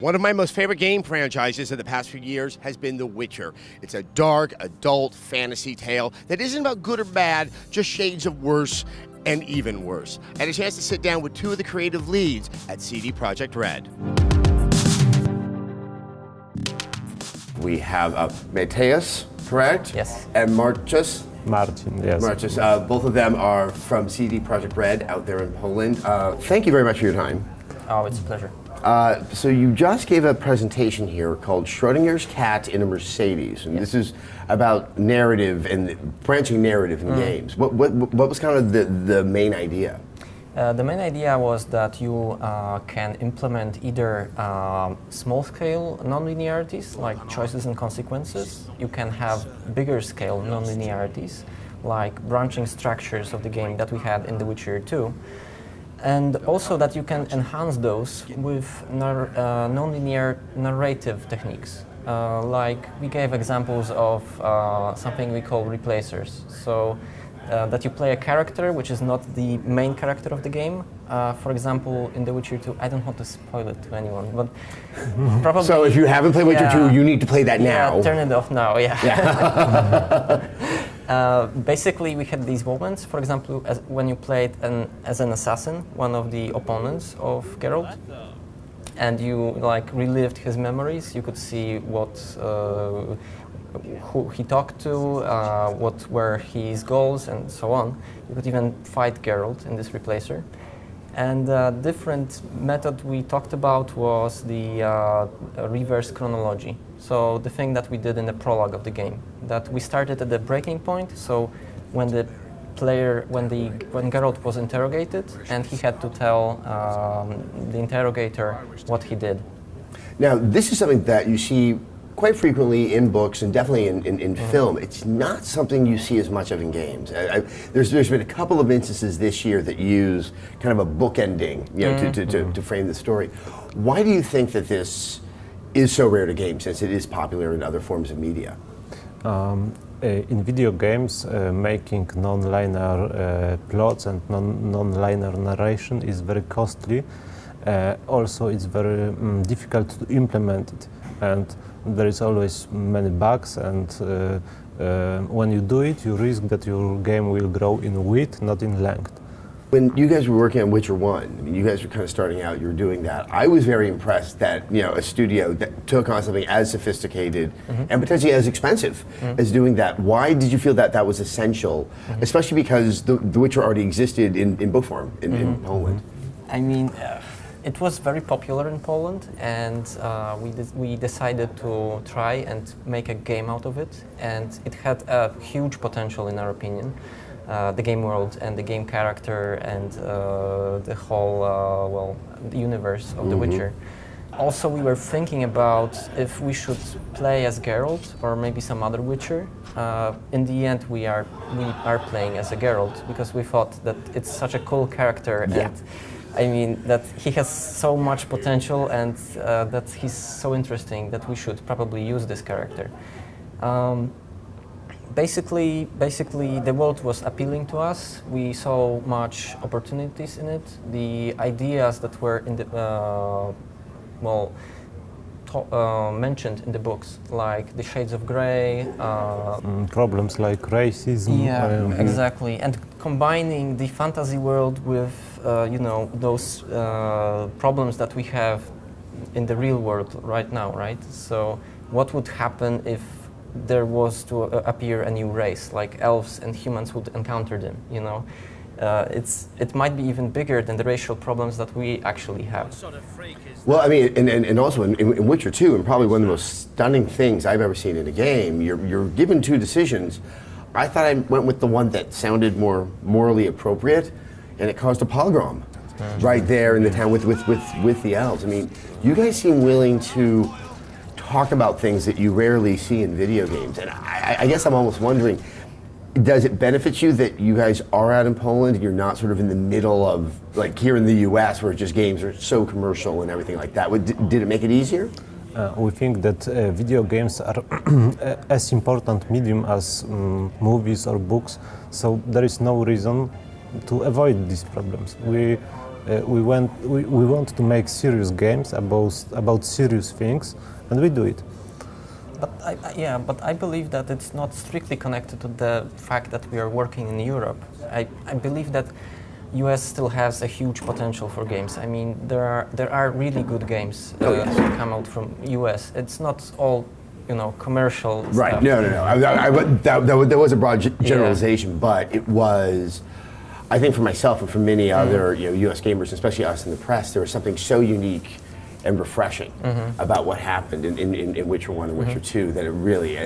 One of my most favorite game franchises of the past few years has been The Witcher. It's a dark, adult fantasy tale that isn't about good or bad, just shades of worse and even worse. I had a chance to sit down with two of the creative leads at CD Projekt Red. We have Mateus, correct? Yes. And Marcus. Marcin, yes. Marcus, both of them are from CD Projekt Red out there in Poland. Thank you very much for your time. Oh, it's a pleasure. So you just gave a presentation here called Schrodinger's Cat in a Mercedes, and this is about narrative and branching narrative in games. What was kind of the main idea? The main idea was that you can implement either small-scale non-linearities, like choices and consequences. You can have bigger-scale non-linearities, like branching structures of the game that we had in The Witcher 2. And also that you can enhance those with non-linear narrative techniques. Like we gave examples of something we call replacers. So that you play a character which is not the main character of the game. For example, in The Witcher 2, I don't want to spoil it to anyone, but probably... So if you haven't played Witcher 2, you need to play that now. Yeah, turn it off now, yeah. Basically, we had these moments, for example, when you played as an assassin, one of the opponents of Geralt, and you like relived his memories. You could see who he talked to, what were his goals, and so on. You could even fight Geralt in this replacer. And a different method we talked about was the reverse chronology. So the thing that we did in the prologue of the game, that we started at the breaking point. So when the player, when Geralt was interrogated, and he had to tell the interrogator what he did. Now, this is something that you see quite frequently in books and definitely in film. It's not something you see as much of in games. There's been a couple of instances this year that use kind of a bookending, you know, to frame the story. Why do you think that this is so rare to games, since it is popular in other forms of media? In video games, making non-linear plots and non-linear narration is very costly. Also, it's very difficult to implement it, and there is always many bugs, and when you do it, you risk that your game will grow in width, not in length. When you guys were working on Witcher 1, I mean, you guys were kind of starting out, you were doing that. I was very impressed that, you know, a studio that took on something as sophisticated and potentially as expensive as doing that. Why did you feel that that was essential, especially because The Witcher already existed in book form in Poland? I mean, it was very popular in Poland, and we decided to try and make a game out of it, and it had a huge potential in our opinion. The game world and the game character and the whole the universe of The Witcher. Also, we were thinking about if we should play as Geralt or maybe some other Witcher. In the end, we are playing as a Geralt because we thought that it's such a cool character, and I mean that he has so much potential, and that he's so interesting that we should probably use this character. Basically, the world was appealing to us. We saw much opportunities in it. The ideas that were in the mentioned in the books, like the shades of grey, problems like racism. Yeah, exactly. And combining the fantasy world with you know, those problems that we have in the real world right now, right? So, what would happen if there was to appear a new race, like elves and humans would encounter them, you know? It might be even bigger than the racial problems that we actually have. Well, I mean, and also in Witcher 2, and probably one of the most stunning things I've ever seen in a game, you're given two decisions. I thought I went with the one that sounded more morally appropriate, and it caused a pogrom right there in the town with the elves. I mean, you guys seem willing to talk about things that you rarely see in video games, and I guess I'm almost wondering, does it benefit you that you guys are out in Poland and you're not sort of in the middle of, like here in the US where just games are so commercial and everything like that? Did it make it easier? We think that video games are as important medium as movies or books, so there is no reason to avoid these problems. We we want to make serious games about serious things, and we do it. But I believe that it's not strictly connected to the fact that we are working in Europe. I believe that US still has a huge potential for games. I mean, there are really good games that come out from US. It's not all, you know, commercial Right. stuff. No. That was a broad generalization, but it was. I think for myself and for many other U.S. gamers, especially us in the press, there was something so unique and refreshing about what happened in Witcher 1 and Witcher 2 that it really,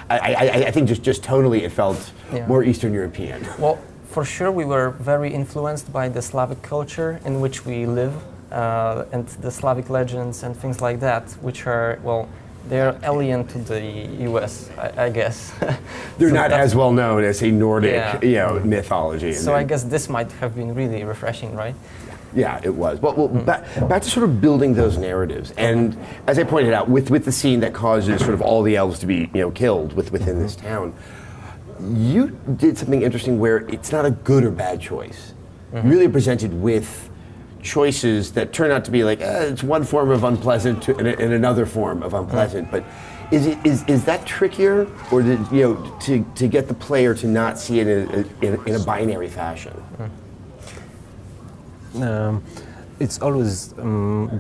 I think just tonally it felt more Eastern European. Well, for sure we were very influenced by the Slavic culture in which we live and the Slavic legends and things like that, which are, well, they're alien to the U.S., I guess. They're not as well known as, say, Nordic mythology. So I guess this might have been really refreshing, right? Yeah, it was. Well, back to sort of building those narratives, and as I pointed out, with the scene that causes sort of all the elves to be killed within this town, you did something interesting where it's not a good or bad choice. You really presented with choices that turn out to be like it's one form of unpleasant and another form of unpleasant. But is that trickier, or to get the player to not see it in a binary fashion? It's always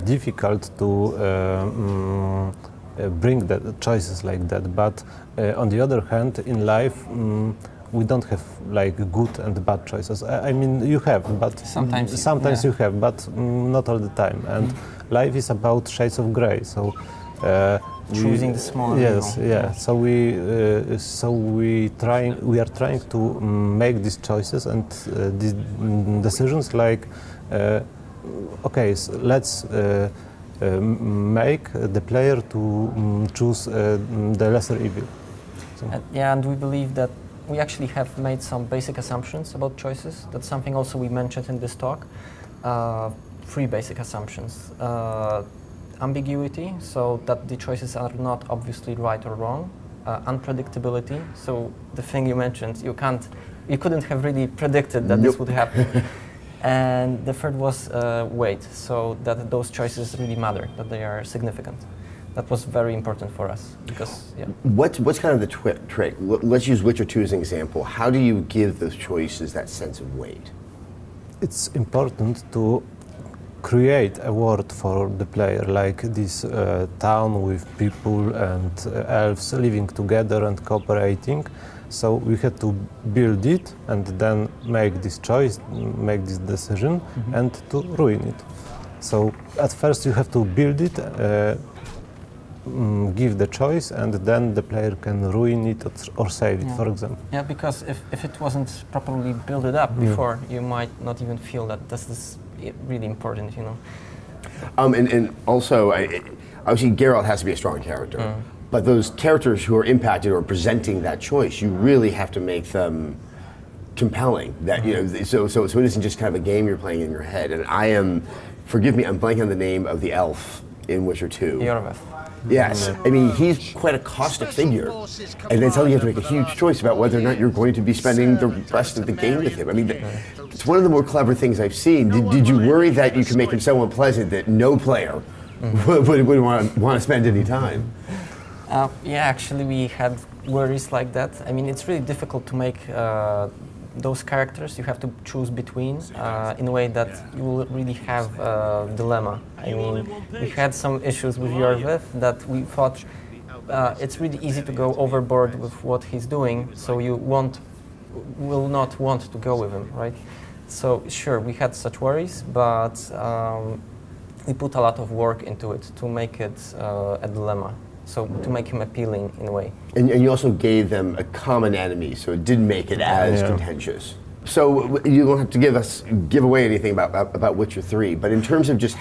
difficult to bring the choices like that. But on the other hand, in life, we don't have like good and bad choices. I mean, you have, but sometimes you have, but not all the time. And life is about shades of gray. So choosing the small. Yes, yeah. So we are trying to make these choices and these decisions. Like, okay, so let's make the player to choose the lesser evil. So. And we believe that we actually have made some basic assumptions about choices. That's something also we mentioned in this talk. 3 basic assumptions. Ambiguity, so that the choices are not obviously right or wrong. Unpredictability, so the thing you mentioned, you couldn't have really predicted that this would happen. And the third was weight, so that those choices really matter, that they are significant. That was very important for us because, What's kind of the trick? Let's use Witcher 2 as an example. How do you give those choices that sense of weight? It's important to create a world for the player, like this town with people and elves living together and cooperating. So we had to build it and then make this choice, make this decision, and to ruin it. So at first you have to build it, give the choice, and then the player can ruin it or save it, for example. Yeah, because if it wasn't properly built up before, you might not even feel that this is really important, And also, obviously Geralt has to be a strong character, but those characters who are impacted or presenting that choice, you really have to make them compelling. That so it isn't just kind of a game you're playing in your head. And forgive me, I'm blanking on the name of the elf in Witcher 2. Yorveth. Yes, I mean, he's quite a caustic figure, and then suddenly you have to make a huge choice about whether or not you're going to be spending the rest of the game with him. I mean, it's one of the more clever things I've seen. Did you worry that you could make him so unpleasant that no player would want to spend any time? Actually we had worries like that. I mean, it's really difficult to make those characters you have to choose between in a way that you will really have a dilemma. I mean, we had some issues with Yorveth that we thought it's really easy to go overboard with what he's doing, so you will not want to go with him, right? So sure, we had such worries, but we put a lot of work into it to make it a dilemma. So to make him appealing in a way. And you also gave them a common enemy, so it didn't make it as contentious. So you don't have to give away anything about Witcher 3, but in terms of just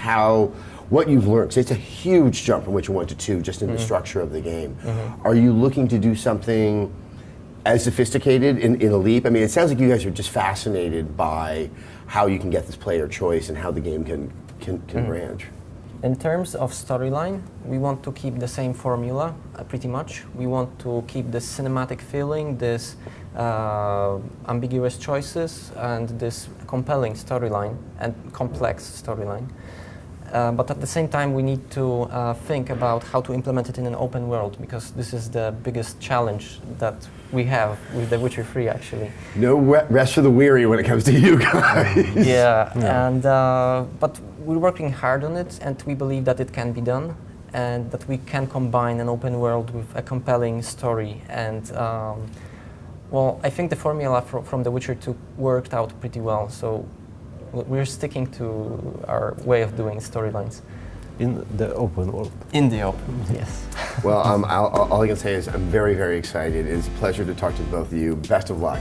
what you've learned, so it's a huge jump from Witcher 1 to 2, just in the structure of the game. Are you looking to do something as sophisticated in a leap? I mean, it sounds like you guys are just fascinated by how you can get this player choice and how the game can branch. In terms of storyline, we want to keep the same formula, pretty much. We want to keep the cinematic feeling, this ambiguous choices and this compelling storyline and complex storyline. But at the same time, we need to think about how to implement it in an open world, because this is the biggest challenge that we have with The Witcher 3, actually. No rest for the weary when it comes to you guys. Yeah. And but we're working hard on it, and we believe that it can be done, and that we can combine an open world with a compelling story. And well, I think the formula from The Witcher 2 worked out pretty well. So we're sticking to our way of doing storylines. In the open world. In the open, yes. Well, all I can say is I'm very, very excited. It's a pleasure to talk to both of you. Best of luck.